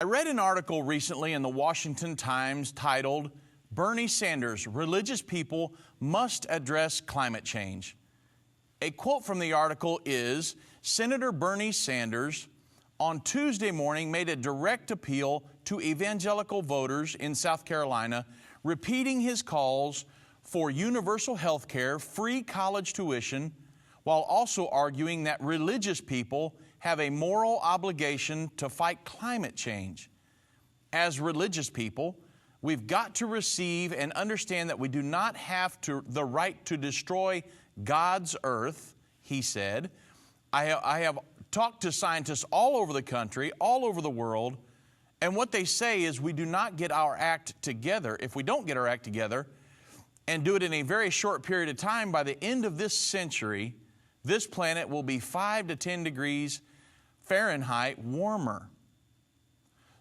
read an article recently in the Washington Times titled, "Bernie Sanders, Religious People Must Address Climate Change." A quote from the article is, Senator Bernie Sanders on Tuesday morning made a direct appeal to evangelical voters in South Carolina, repeating his calls for universal health care, free college tuition, while also arguing that religious people have a moral obligation to fight climate change. As religious people, we've got to receive and understand that we do not have the right to destroy God's earth, he said. I have talked to scientists all over the country, all over the world, and what they say is we do not get our act together. If we don't get our act together and do it in a very short period of time, by the end of this century, this planet will be 5 to 10 degrees Fahrenheit warmer.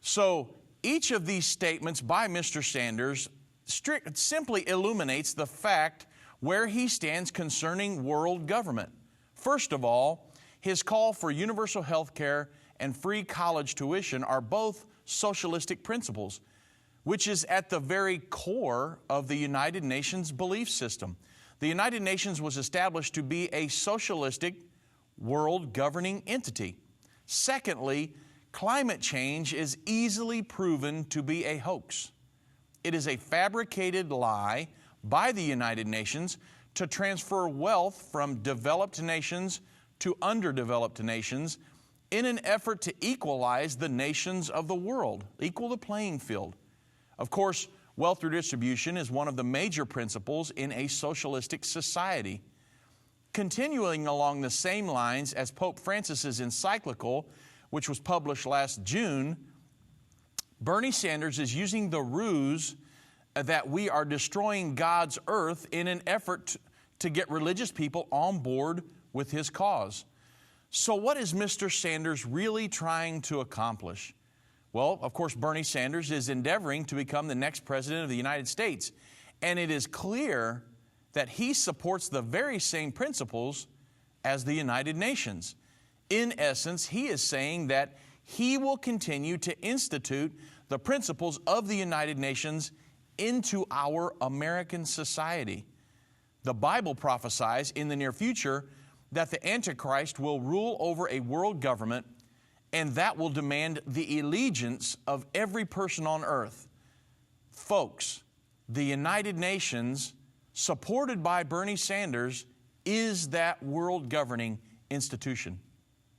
So each of these statements by Mr. Sanders simply illuminates the fact where he stands concerning world government. First of all, his call for universal health care and free college tuition are both socialistic principles, which is at the very core of the United Nations belief system. The United Nations was established to be a socialistic world governing entity. Secondly, climate change is easily proven to be a hoax. It is a fabricated lie by the United Nations to transfer wealth from developed nations to underdeveloped nations in an effort to equalize the nations of the world, equal the playing field. Of course, wealth redistribution is one of the major principles in a socialistic society. Continuing along the same lines as Pope Francis's encyclical, which was published last June, Bernie Sanders is using the ruse that we are destroying God's earth in an effort to get religious people on board with his cause. So what is Mr. Sanders really trying to accomplish? Well, of course, Bernie Sanders is endeavoring to become the next president of the United States. And it is clear that he supports the very same principles as the United Nations. In essence, he is saying that he will continue to institute the principles of the United Nations into our American society. The Bible prophesies in the near future that the Antichrist will rule over a world government, and that will demand the allegiance of every person on earth. Folks, the United Nations, supported by Bernie Sanders, is that world governing institution.